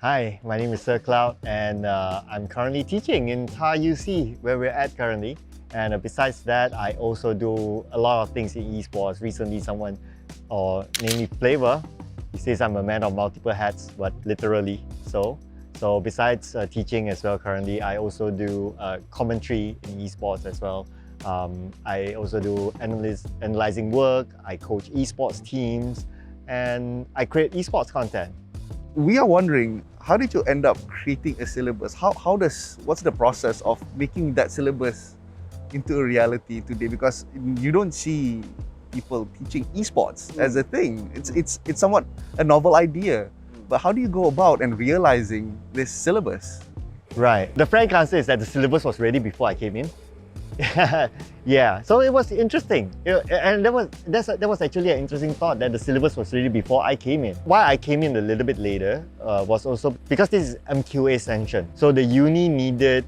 Hi, my name is Sir Cloud and I'm currently teaching in TARUC where we're at currently. And besides that, I also do a lot of things in esports. Recently, someone, or namely Flavor, he says I'm a man of multiple hats, but literally so. So besides teaching as well currently, I also do commentary in esports as well. I also do analyzing work, I coach esports teams, and I create esports content. We are wondering, how did you end up creating a syllabus? What's the process of making that syllabus into a reality today? Because you don't see people teaching esports as a thing. It's somewhat a novel idea. But how do you go about and realizing this syllabus? Right. The frank answer is that the syllabus was ready before I came in. Yeah, so it was interesting, and that was actually an interesting thought that the syllabus was ready before I came in. Why I came in a little bit later was also because this is MQA sanction. So the uni needed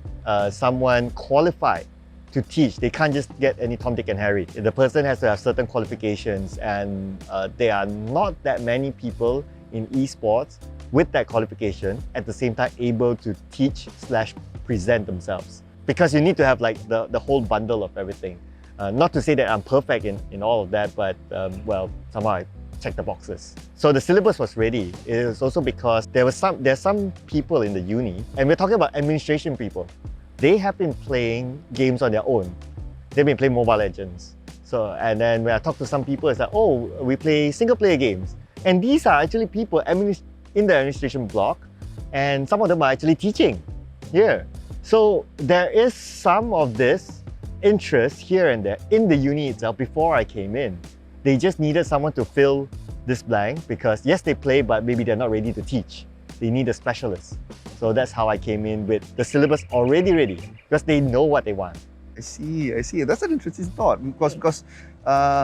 someone qualified to teach. They can't just get any Tom, Dick and Harry. The person has to have certain qualifications, and there are not that many people in esports with that qualification at the same time able to teach/present themselves. Because you need to have like the whole bundle of everything. Not to say that I'm perfect in all of that, but well, somehow I checked the boxes. So the syllabus was ready. It was also because there's some people in the uni, and we're talking about administration people. They have been playing games on their own. They've been playing Mobile Legends. So, and then when I talk to some people, it's like, oh, we play single player games. And these are actually people in the administration block, and some of them are actually teaching here. So there is some of this interest here and there in the uni itself before I came in. They just needed someone to fill this blank because yes, they play, but maybe they're not ready to teach. They need a specialist. So that's how I came in with the syllabus already ready because they know what they want. I see. That's an interesting thought because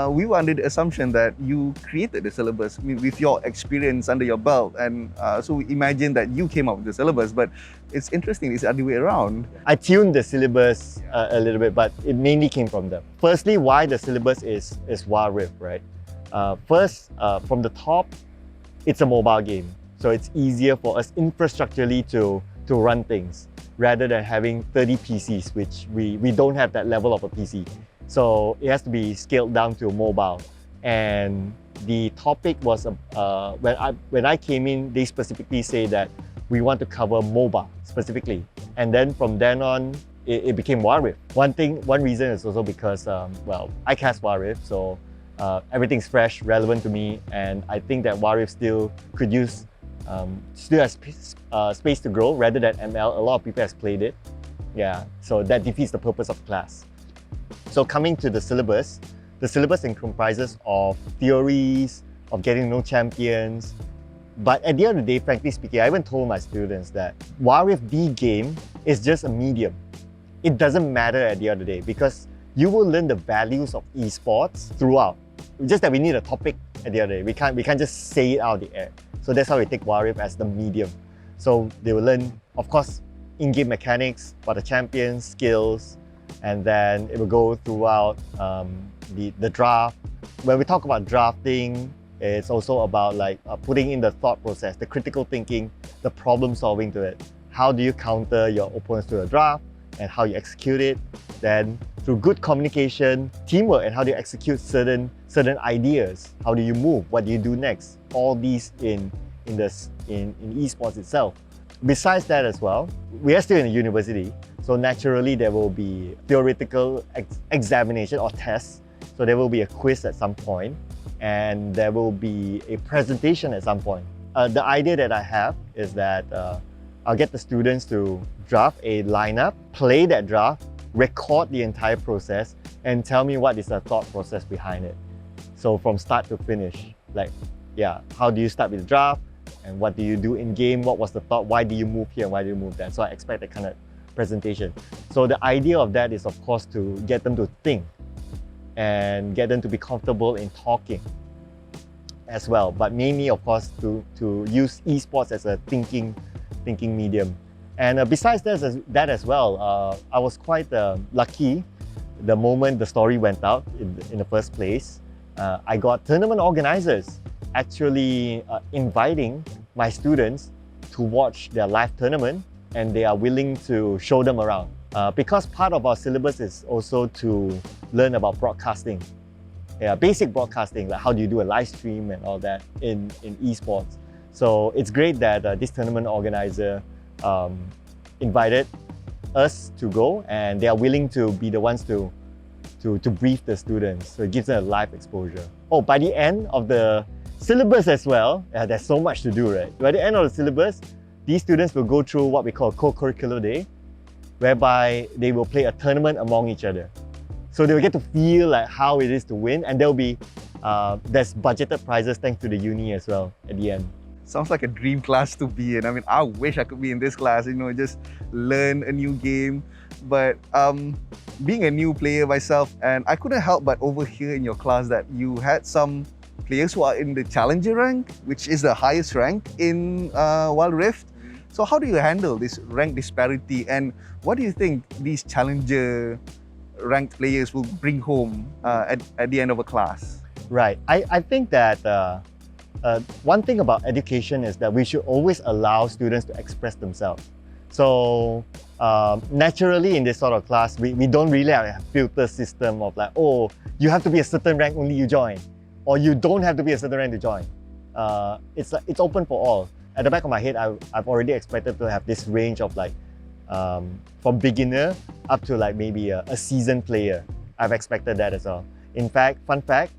we were under the assumption that you created the syllabus with your experience under your belt, and so we imagine that you came up with the syllabus. But it's interesting; it's the other way around. I tuned the syllabus a little bit, but it mainly came from them. Firstly, why the syllabus is Rivalry, right? First, from the top, it's a mobile game, so it's easier for us infrastructurally to run things, rather than having 30 PCs, which we don't have that level of a PC. So it has to be scaled down to mobile. And the topic was, when I came in, they specifically say that we want to cover MOBA specifically. And then from then on, it became Rivalry. One reason is also because, well, I cast Rivalry, so everything's fresh, relevant to me, and I think that Rivalry still could use still has space to grow rather than ML. A lot of people has played it. Yeah, so that defeats the purpose of class. So coming to the syllabus comprises of theories, of getting to know champions. But at the end of the day, frankly speaking, I even told my students that Rivalry the game is just a medium. It doesn't matter at the end of the day because you will learn the values of esports throughout. Just that we need a topic at the end of the day. We can't just say it out of the air. So that's how we take Rivalry as the medium. So they will learn, of course, in-game mechanics, for the champions, skills, and then it will go throughout the draft. When we talk about drafting, it's also about like putting in the thought process, the critical thinking, the problem solving to it. How do you counter your opponents to a draft and how you execute it? Then through good communication, teamwork, and how do you execute certain ideas? How do you move? What do you do next? All these in esports itself. Besides that as well, we are still in a university, so naturally there will be theoretical examination or tests. So there will be a quiz at some point, and there will be a presentation at some point. The idea that I have is that I'll get the students to draft a lineup, play that draft, record the entire process, and tell me what is the thought process behind it. So from start to finish, like, yeah, how do you start with the draft? And what do you do in game? What was the thought? Why do you move here? Why do you move there? So I expect that kind of presentation. So the idea of that is, of course, to get them to think and get them to be comfortable in talking as well. But mainly, of course, to use esports as a thinking medium. And besides that as well, I was quite lucky the moment the story went out in the first place. I got tournament organizers actually inviting my students to watch their live tournament and they are willing to show them around. Because part of our syllabus is also to learn about broadcasting. Yeah, basic broadcasting, like how do you do a live stream and all that in esports. So it's great that this tournament organizer invited us to go, and they are willing to be the ones to brief the students. So it gives them a live exposure. Oh, by the end of the syllabus as well, there's so much to do, right? By the end of the syllabus, these students will go through what we call a co-curricular day, whereby they will play a tournament among each other. So they will get to feel like how it is to win, and there'll be there's budgeted prizes thanks to the uni as well at the end. Sounds like a dream class to be in. I mean, I wish I could be in this class, you know, just learn a new game. But being a new player myself, and I couldn't help but overhear in your class that you had some players who are in the Challenger rank, which is the highest rank in Wild Rift. So how do you handle this rank disparity, and what do you think these Challenger ranked players will bring home at the end of a class? Right. I think that one thing about education is that we should always allow students to express themselves. So naturally in this sort of class, we don't really have a filter system of like, oh, you have to be a certain rank, only you join. Or you don't have to be a certain rank to join. It's open for all. At the back of my head, I've already expected to have this range of like, from beginner up to like maybe a seasoned player. I've expected that as well. In fact, fun fact,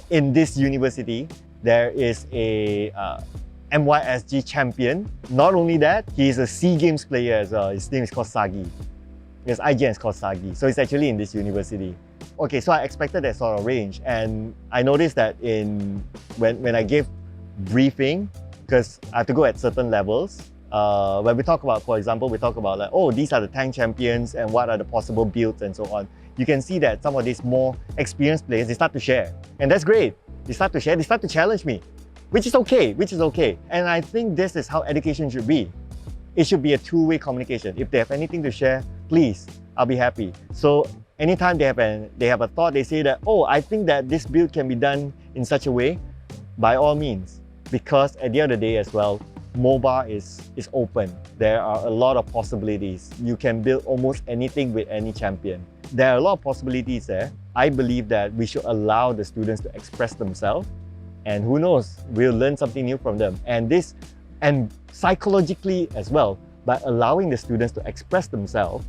in this university, there is a MYSG champion. Not only that, he's a SEA Games player as well. His name is called Sagi. His IGN is called Sagi. So it's actually in this university. Okay, so I expected that sort of range, and I noticed that when I gave briefing, because I have to go at certain levels. When we talk about, for example, we talk about like, oh, these are the tank champions and what are the possible builds and so on. You can see that some of these more experienced players, they start to share. And that's great. They start to share, they start to challenge me, which is okay. And I think this is how education should be. It should be a two-way communication. If they have anything to share, please, I'll be happy. So anytime they have a thought, they say that, oh, I think that this build can be done in such a way, by all means. Because at the end of the day as well, MOBA is open. There are a lot of possibilities. You can build almost anything with any champion. There are a lot of possibilities there. I believe that we should allow the students to express themselves, and who knows, we'll learn something new from them. And psychologically as well, by allowing the students to express themselves,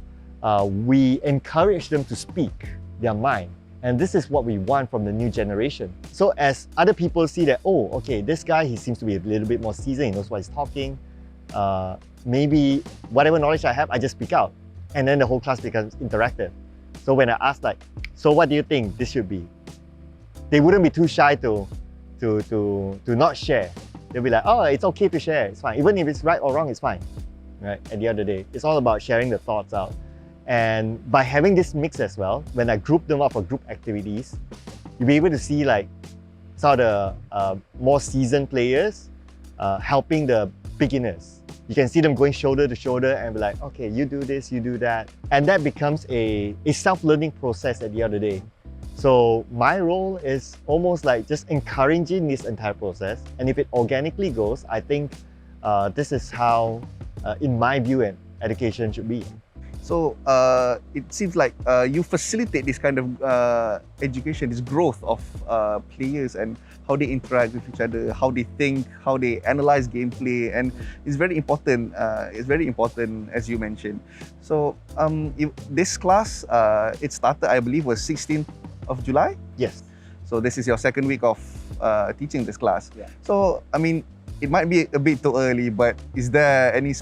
we encourage them to speak their mind. And this is what we want from the new generation. So as other people see that, oh, okay, this guy, he seems to be a little bit more seasoned, he knows what he's talking. Maybe whatever knowledge I have, I just speak out. And then the whole class becomes interactive. So when I ask like, so what do you think this should be? They wouldn't be too shy to not share. They'll be like, oh, it's okay to share, it's fine. Even if it's right or wrong, it's fine. Right? At the end of the day, it's all about sharing the thoughts out. And by having this mix as well, when I group them up for group activities, you'll be able to see like some of the more seasoned players helping the beginners. You can see them going shoulder to shoulder and be like, okay, you do this, you do that. And that becomes a self-learning process at the end of the day. So my role is almost like just encouraging this entire process. And if it organically goes, I think this is how, in my view, education should be. So it seems like you facilitate this kind of education, this growth of players and how they interact with each other, how they think, how they analyze gameplay, and it's very important. It's very important, as you mentioned. So this class, it started, I believe, was 16th of July. Yes. So this is your second week of teaching this class. Yeah. So I mean, it might be a bit too early, but is there any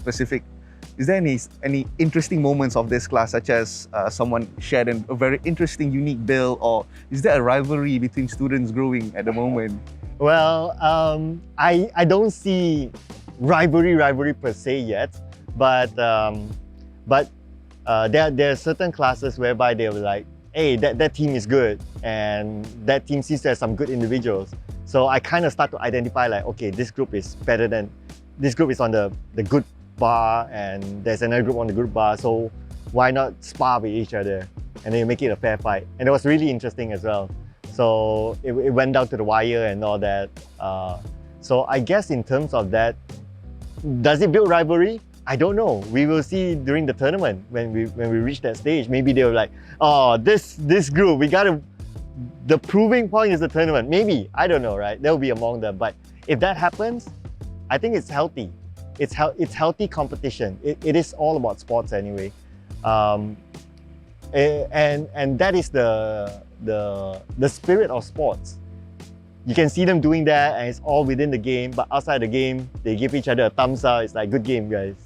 interesting moments of this class, such as someone shared a very interesting, unique build, or is there a rivalry between students growing at the moment? Well, I don't see rivalry per se yet, but there are certain classes whereby they were like, hey, that team is good, and that team seems to have some good individuals. So I kind of start to identify like, okay, this group is better than, this group is on the good bar, and there's another group on the good bar, so why not spar with each other and then make it a fair fight. And it was really interesting as well. So it went down to the wire and all that. So I guess in terms of that, Does it build rivalry? I don't know. We will see during the tournament when we reach that stage. Maybe they're like, oh, this group, we gotta. The proving point is the tournament. Maybe, I don't know, right? They'll be among them. But if that happens, I think it's healthy. It's healthy competition. It is all about sports anyway, and that is the spirit of sports. You can see them doing that, and it's all within the game. But outside the game, they give each other a thumbs up. It's like, good game, guys.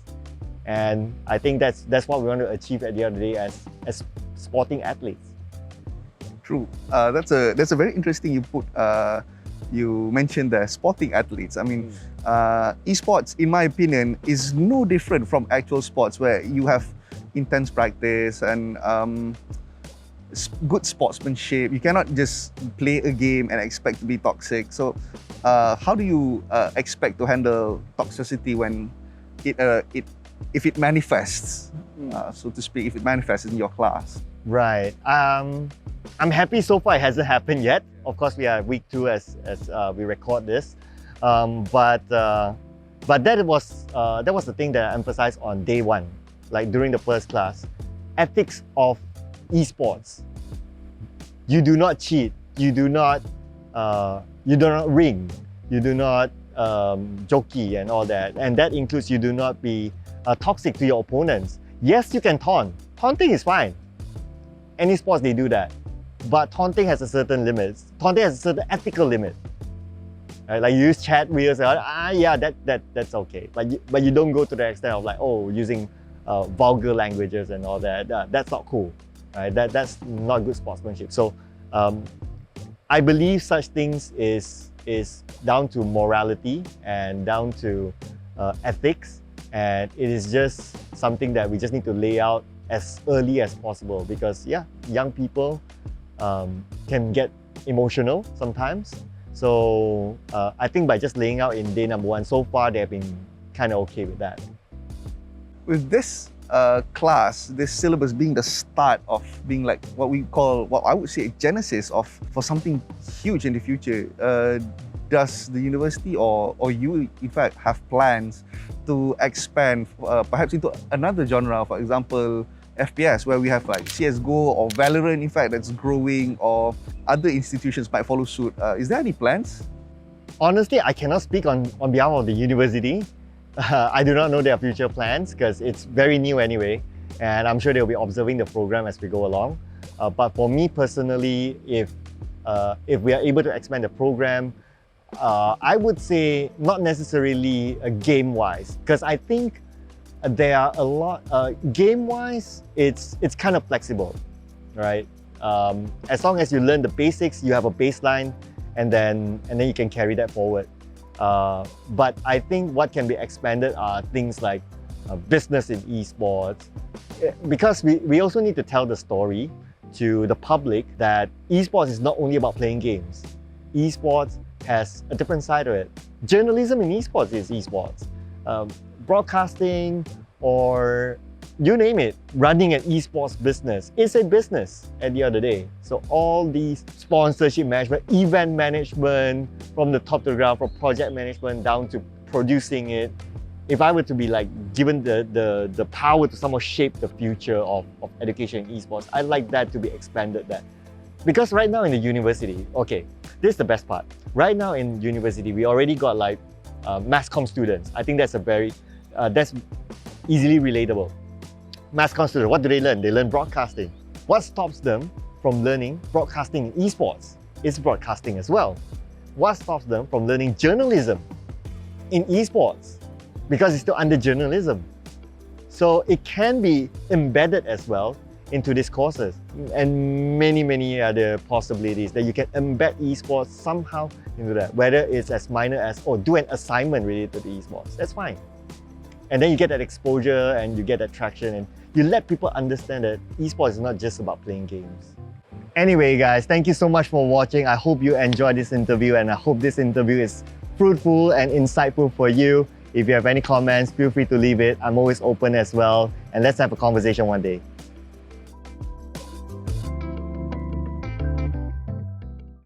And I think that's what we want to achieve at the end of the day as sporting athletes. True. That's a very interesting you mentioned the sporting athletes. I mean, esports, in my opinion, is no different from actual sports where you have intense practice and good sportsmanship. You cannot just play a game and expect to be toxic. So, how do you expect to handle toxicity when if it manifests, so to speak, if it manifests in your class? Right. I'm happy so far it hasn't happened yet. Of course, we are week 2 as we record this, but that was the thing that I emphasized on day 1, like during the first class. Ethics of esports. You do not cheat. You do not ring. You do not jokey and all that. And that includes you do not be toxic to your opponents. Yes, you can taunt. Taunting is fine. Any sports they do that. But taunting has a certain limit. Taunting has a certain ethical limit. Right? Like you use chat, we say, yeah, that's okay. But you don't go to the extent of like, oh, using vulgar languages and all that. That's not cool. Right? That's not good sportsmanship. So I believe such things is down to morality and down to ethics, and it is just something that we just need to lay out as early as possible, because yeah, young people can get emotional sometimes. So I think by just laying out in day number 1, so far they have been kind of okay with that. With this class, this syllabus being the start of being like what I would say a genesis for something huge in the future, does the university or you in fact have plans to expand perhaps into another genre, for example FPS, where we have like CSGO or Valorant in fact that's growing, or other institutions might follow suit? Is there any plans? Honestly, I cannot speak on behalf of the university. I do not know their future plans because it's very new anyway, and I'm sure they'll be observing the program as we go along. But for me personally, if we are able to expand the program, I would say not necessarily game-wise, because I think there are a lot game-wise. It's kind of flexible, right? As long as you learn the basics, you have a baseline, and then you can carry that forward. But I think what can be expanded are things like business in esports, because we also need to tell the story to the public that esports is not only about playing games. Esports has a different side of it. Journalism in esports is esports. Broadcasting, or you name it, running an esports business is a business at the end of the day. So all these sponsorship management, event management, from the top to the ground, from project management down to producing it. If I were to be like given the power to somehow shape the future of education in esports, I'd like that to be expanded. That because right now in the university, okay, this is the best part. Right now in university, we already got like mass comm students. I think that's a very that's easily relatable. Mass comm students, what do they learn? They learn broadcasting. What stops them from learning broadcasting in esports? It's broadcasting as well. What stops them from learning journalism in esports? Because it's still under journalism. So it can be embedded as well into these courses, and many other possibilities that you can embed esports somehow into that, whether it's as minor as, oh, do an assignment related to esports. That's fine. And then you get that exposure and you get that traction, and you let people understand that esports is not just about playing games. Anyway guys, thank you so much for watching. I hope you enjoyed this interview, and I hope this interview is fruitful and insightful for you. If you have any comments, feel free to leave it. I'm always open as well, and let's have a conversation one day.